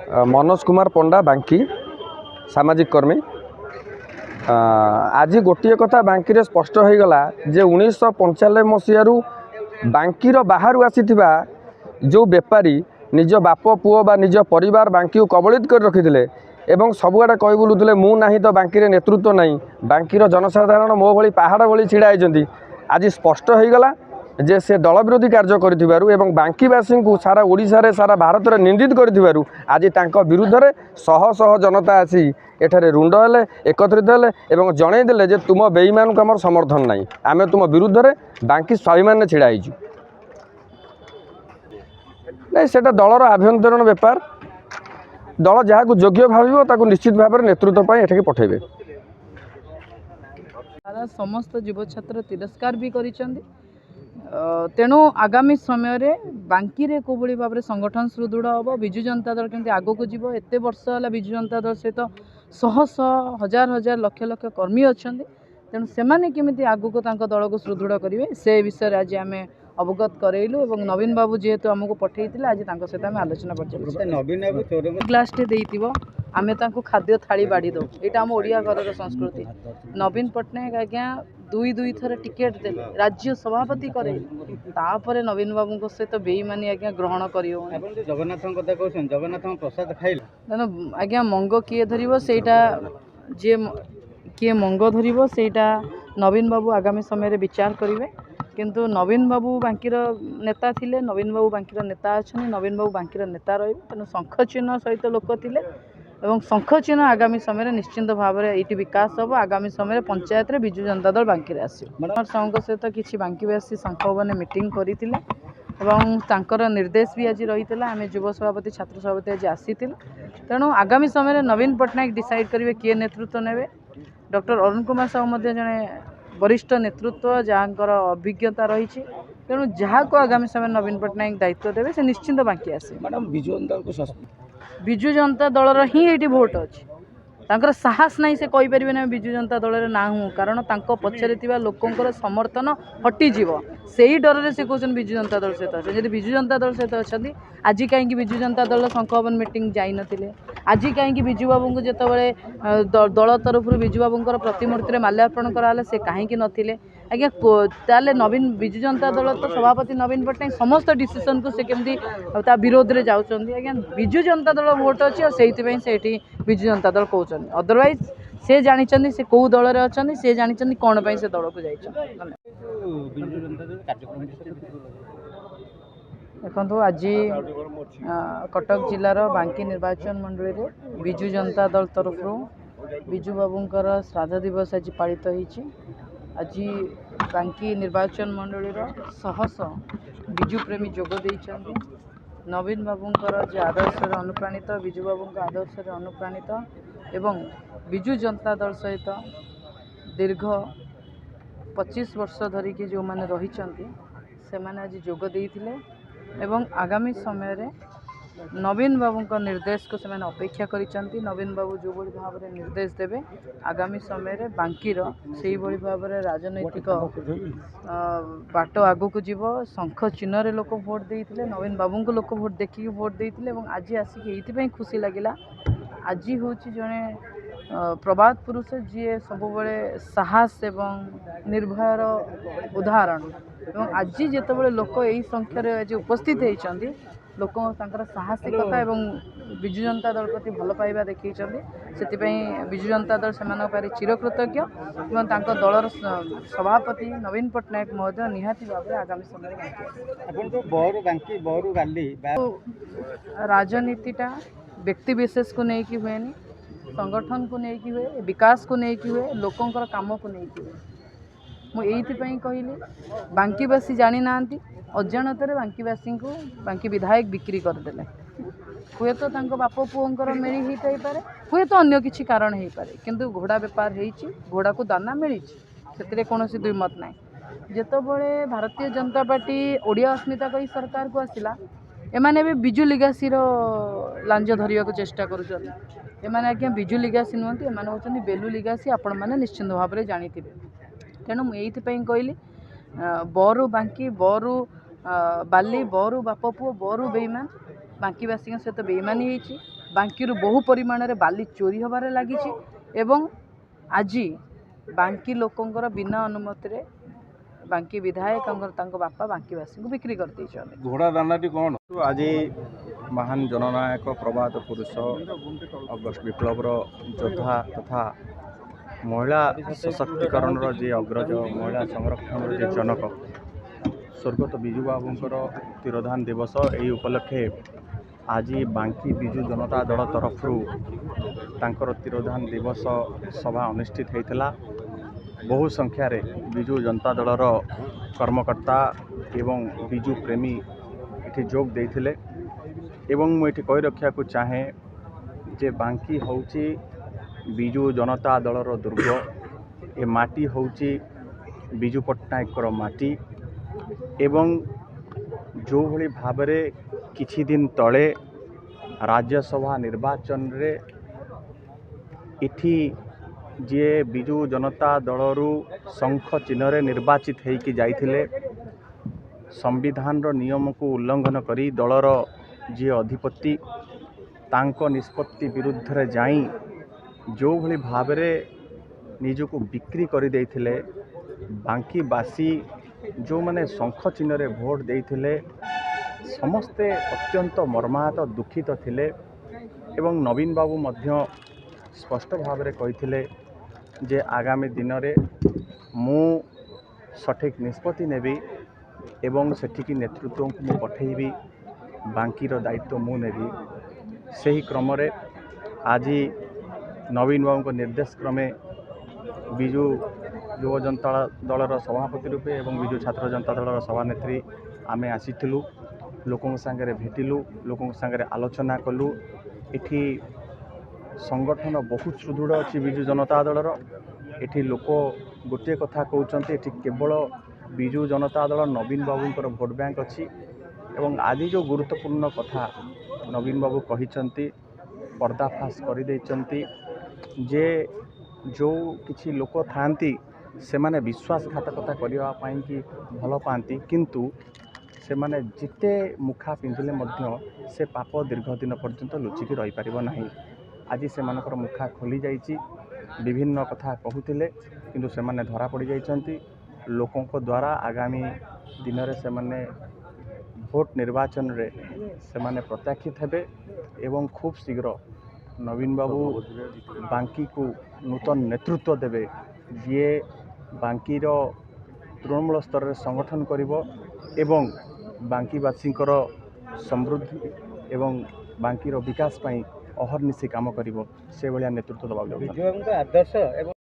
मनोज कुमार पंडा बांकी सामाजिक कर्मी। आज गोटे कथा बांकी स्पष्ट हो गला जे 1995 मसीह बांकीर बाहर आसीथिबा जो बेपारी निज बाप पुओ बा निज परिवार बांकी को कबलित कर रखिथिले एवं सबुआडे कहि बुलुथिले मु नाही तो बांकी नेतृत्व नहीं, बांकीर जनसाधारण मो भली पहाड़ भली छिड़ा होइछन्ति। आज स्पष्ट हो गला जे से दल विरोधी कार्य करिथिबारु एवं बांकीवासी को सारा ओडिशा रे सारा भारत रे निंदित करिथिबारु आज तांको विरुद्ध रे शह शह जनता आसी एठारे रुंड हेले एकत्रित हेले एवं जणै देले जे तुम बेईमान को हमर समर्थन नाही, आमे तुम विरुद्ध रे बांकी स्वाभिमान ने छिड़ा आइजु। नहीं सेटा दलर आभ्यंतरण बेपार, दल जहाँ योग्य भाव ताकू निश्चित भाव में नेतृत्व पर एठाके पठेबे। समस्त युव छात्र तिरस्कार भी करिसेंती, तेणु आगामी समय रे बांकी रे कोबड़ी भाव में संगठन सुदृढ़ हम। विजु जनता दल केमती आगो को जीव, एते वर्ष है विजु जनता दल सहित शह शह हजार हजार लक्ष लक्ष कर्मी अच्छा, तेणु से केमी आगो को दल को सुदृढ़ करेंगे से विषय आज आम अवगत करेलु। और नवीन बाबू जेहेतु आमको पठे आज सहित आम आलोचना कर ग्लासटे देव आम खाद्य थाली बाड़ी दो, यहाँ आम ओडिया घर संस्कृति। नवीन पट्टनायक आज्ञा दुई दुई थर टिकेट दे राज्य सभापति करे, तापर नवीन बाबू सहित बेईमानी आज्ञा ग्रहण कर प्रसाद खाइल आज्ञा मंग किए धर सेटा जे किए मंग धर सेटा नवीन बाबू आगामी समय विचार करेंगे। किंतु नवीन बाबू बांकीर नेता थिले, नवीन बाबू बांकीर नेता अच्छा, नवीन बाबू बांकीर नेता रही तेणु शंख चिन्ह सहित लोक थिले एवं शंख चिन्ह आगामी समय निश्चिंत भाव में ये विकास हम। आगामी समय पंचायत रे विजु जनता दल बांकी आसो साहू सहित किसी बांकीवासी शंख मैंने मीटिंग करते निर्देश भी आज रही है। आम युव सभापति छात्र सभापति आज आसी तेणु आगामी समय नवीन पट्टनायक डिसाइड करेंगे किए नेतृत्व ने। डॉक्टर अरुण कुमार साहू जड़े वरिष्ठ नेतृत्व जहाँकर अभिज्ञता रही, तेणु जहाँ को आगामी समय नवीन पट्टनायक दायित्व देवे से निश्चिंत बांकी आसे। विजु जनता दलर ही ये भोट अच्छी, तांकर साहस नहीं से कही परिबे ना विजु जनता दल ना हूँ, कारण तांको पछरे थिबा लोकंकर समर्थन हटिजीव से ही डर से कहते विजु जनता दल सहित अच्छे। जब विजु जनता दल सहित अच्छा आज कहीं विजु जनता दल शंखवन मीटिंग जाई नथिले, आज कहीं विजु बाबू को जितेबाला दल तरफ विजु बाबू प्रतिमूर्ति माल्यार्पण कराला से कहीं नथिले आज्ञा ताले नवीन विजु जनता दल तो सभापति नवीन पट्टनायक समस्त डिसीजन को से केमती विरोध में जाऊँच। आज्ञा विजु जनता दल भोट अच्छी और से विजु जनता दल कहते, अदरवाइज से जानी से कौ दल में अच्छा से जानी कौन पर से दल को जाइए। देखो आज कटक जिलार बांकी निर्वाचन मंडली में विजु जनता दल तरफ विजु बाबूंकर श्राद्ध दिवस आज पालित होती। आज बांकी निर्वाचन मंडली शह शह विजु प्रेमी जोग देइछन्ति। नवीन बाबूंकर जे आदर्श अनुप्राणित विजु बाबू आदर्श अनुप्राणित एवं विजु जनता दल सहित दीर्घ 25 वर्ष धरिकी जो मैंने रही से मैंने आज जोग देइथिले एवं आगामी समय रे नवीन बाबू का निर्देश को सेमाने अपेक्षा करिसंती। नवीन बाबू जो बड़ी भाव में निर्देश देवे आगामी समय रे बांकीर से बड़ी भाव में राजनैतिक बाट आगू को जीव। शंख चिन्ह रे लोक भोट देइथिले, नवीन बाबू को लोक भोट देखिक भोट देइथिले एवं आज आसिक एइथिपई खुशी लागिला। आज होची जने प्रबाद पुरुष जी सब साहस एवं निर्भयर उदाहरण एवं आज जिते लोक यही संख्यार आज उपस्थित होती लोक साहसिकता एवं विजु जनता दल प्रति भल पाइबा देखी से विजु जनता दल से चिरकृतज्ञ एवं दलर सभापति नवीन पट्टनायक महोदय निहाती भाव में आगामी समय राजनीतिटा व्यक्ति विशेष को लेकिन हुए, संगठन को लेकिन हुए, विकास को लेकिन हुए, लोकंकर काम को लेकिन हुए। मुझे कहली बांकीवासी जानी ना अजाणत बांकीवासी को बांकी विधायक बिक्री करदे हुए तो बाप पुओंकर मेरी होता पारे, हुए तो अन्य किसी कारण हो पारे, किंतु घोड़ा बेपार हो घोड़ा को दाना मिली से कौन दुईमत ना। जितेबले भारतीय जनता पार्टी ओडिया अस्मिता कही सरकार को आसला एमाने भी विजु लिगासी लांज धरने को चेष्टा करुँचे। आज्ञा विजु लिगासी नुहति, एमाने होचंदी बेलू लिगासी, आपण मैंने निश्चिंत भाव में जानिथे। तेणु मुझे कहली बरु बांकी बरु बाली बरु बाप पुओ बरु बेईमान बांकीवासी सहित बेईमानी होती। ବାଙ୍କିରୁ ବହୁ ପରିମାଣରେ ବାଲି ଚୋରି ହେବାରେ ଲାଗିଛି ଏବଂ ଆଜି ବାଙ୍କି ଲୋକଙ୍କର ବିନା ଅନୁମତିରେ ବାଙ୍କି ବିଧାୟକଙ୍କର ତାଙ୍କ ବାପା ବାଙ୍କିବାସୀଙ୍କୁ ବିକ୍ରି କରିଦେଇଛନ୍ତି। ଘୋଡ଼ା ଦାନାଟି କ'ଣ? ଆଜି ମହାନ ଜନନାୟକ ପ୍ରବାଦ ପୁରୁଷ ଅଗଷ୍ଟ ବିପ୍ଳବର ଯୋଦ୍ଧା ତଥା ମହିଳା ସଶକ୍ତିକରଣର ଯିଏ ଅଗ୍ରଜ, ମହିଳା ସଂରକ୍ଷଣର ଯିଏ ଜନକ ସ୍ୱର୍ଗତ ବିଜୁ ବାବୁଙ୍କର ତିରୋଧାନ ଦିବସ, ଏହି ଉପଲକ୍ଷେ ଆଜି ବାଙ୍କି ବିଜୁ ଜନତା ଦଳ ତରଫରୁ ତାଙ୍କର ତିରୋଧାନ ଦିବସ ସଭା ଅନୁଷ୍ଠିତ ହୋଇଥିଲା। ବହୁ ସଂଖ୍ୟାରେ ବିଜୁ ଜନତା ଦଳର କର୍ମକର୍ତ୍ତା ଏବଂ ବିଜୁ ପ୍ରେମୀ ଏଠି ଯୋଗ ଦେଇଥିଲେ ଏବଂ ମୁଁ ଏଠି କହି ରଖିବାକୁ ଚାହେଁ ଯେ ବାଙ୍କି ହେଉଛି ବିଜୁ ଜନତା ଦଳର ଦୁର୍ଗ। ଏ ମାଟି ହେଉଛି ବିଜୁ ପଟ୍ଟନାୟକଙ୍କର ମାଟି ଏବଂ ଯେଉଁଭଳି ଭାବରେ କିଛି ଦିନ ତଳେ ରାଜ୍ୟସଭା ନିର୍ବାଚନରେ ଏଠି ଯିଏ ବିଜୁ ଜନତା ଦଳରୁ ଶଙ୍ଖ ଚିହ୍ନରେ ନିର୍ବାଚିତ ହୋଇକି ଯାଇଥିଲେ, ସମ୍ବିଧାନର ନିୟମକୁ ଉଲ୍ଲଂଘନ କରି ଦଳର ଯିଏ ଅଧିପତି ତାଙ୍କ ନିଷ୍ପତ୍ତି ବିରୁଦ୍ଧରେ ଯାଇ ଯେଉଁଭଳି ଭାବରେ ନିଜକୁ ବିକ୍ରି କରିଦେଇଥିଲେ, ବାଙ୍କିବାସୀ ଯେଉଁମାନେ ଶଙ୍ଖ ଚିହ୍ନରେ ଭୋଟ ଦେଇଥିଲେ ସମସ୍ତେ ଅତ୍ୟନ୍ତ ମର୍ମାହତ ଦୁଃଖିତ ଥିଲେ ଏବଂ ନବୀନ ବାବୁ ମଧ୍ୟ ସ୍ପଷ୍ଟ ଭାବରେ କହିଥିଲେ ଯେ ଆଗାମୀ ଦିନରେ ମୁଁ ସଠିକ୍ ନିଷ୍ପତ୍ତି ନେବି ଏବଂ ସେଠିକି ନେତୃତ୍ୱଙ୍କୁ ମୁଁ ପଠାଇବି, ବାଙ୍କିର ଦାୟିତ୍ୱ ମୁଁ ନେବି। ସେହି କ୍ରମରେ ଆଜି ନବୀନ ବାବୁଙ୍କ ନିର୍ଦ୍ଦେଶ କ୍ରମେ ବିଜୁ ଯୁବ ଜନତା ଦଳର ସଭାପତି ରୂପେ ଏବଂ ବିଜୁ ଛାତ୍ର ଜନତା ଦଳର ସଭାନେତ୍ରୀ ଆମେ ଆସିଥିଲୁ, ଲୋକଙ୍କ ସାଙ୍ଗରେ ଭେଟିଲୁ, ଲୋକଙ୍କ ସାଙ୍ଗରେ ଆଲୋଚନା କଲୁ। ଏଠି ସଂଗଠନ ବହୁତ ସୁଦୃଢ଼ ଅଛି ବିଜୁ ଜନତା ଦଳର। ଏଠି ଲୋକ ଗୋଟିଏ କଥା କହୁଛନ୍ତି, ଏଠି କେବଳ ବିଜୁ ଜନତା ଦଳ ନବୀନ ବାବୁଙ୍କର ଭୋଟ ବ୍ୟାଙ୍କ ଅଛି ଏବଂ ଆଜି ଯେଉଁ ଗୁରୁତ୍ୱପୂର୍ଣ୍ଣ କଥା ନବୀନ ବାବୁ କହିଛନ୍ତି, ପର୍ଦ୍ଦାଫାଶ କରିଦେଇଛନ୍ତି ଯେ ଯେଉଁ କିଛି ଲୋକ ଥାଆନ୍ତି ସେମାନେ ବିଶ୍ୱାସଘାତକତା କରିବା ପାଇଁକି ଭଲ ପାଆନ୍ତି, କିନ୍ତୁ ସେମାନେ ଯେତେ ମୁଖା ପିନ୍ଧିଲେ ମଧ୍ୟ ସେ ପାପ ଦୀର୍ଘ ଦିନ ପର୍ଯ୍ୟନ୍ତ ଲୁଚିକି ରହିପାରିବ ନାହିଁ। ଆଜି ସେମାନଙ୍କର ମୁଖା ଖୋଲି ଯାଇଛି, ବିଭିନ୍ନ କଥା କହୁଥିଲେ କିନ୍ତୁ ସେମାନେ ଧରା ପଡ଼ିଯାଇଛନ୍ତି। ଲୋକଙ୍କ ଦ୍ୱାରା ଆଗାମୀ ଦିନରେ ସେମାନେ ଭୋଟ ନିର୍ବାଚନରେ ସେମାନେ ପ୍ରତ୍ୟାଖ୍ୟାତ ହେବେ ଏବଂ ଖୁବ୍ ଶୀଘ୍ର ନବୀନ ବାବୁ ବାଙ୍କିକୁ ନୂତନ ନେତୃତ୍ୱ ଦେବେ, ଯିଏ ବାଙ୍କିର ତୃଣମୂଳ ସ୍ତରରେ ସଂଗଠନ କରିବ ଏବଂ ବାଙ୍କିବାସୀଙ୍କର ସମୃଦ୍ଧି ଏବଂ ବାଙ୍କିର ବିକାଶ ପାଇଁ ଅହର୍ନିଶି କାମ କରିବ, ସେଭଳିଆ ନେତୃତ୍ୱ ଦେବାକୁ ଯାଉଛନ୍ତି। ବିଜୁ ବାବୁଙ୍କ ଆଦର୍ଶ ଏବଂ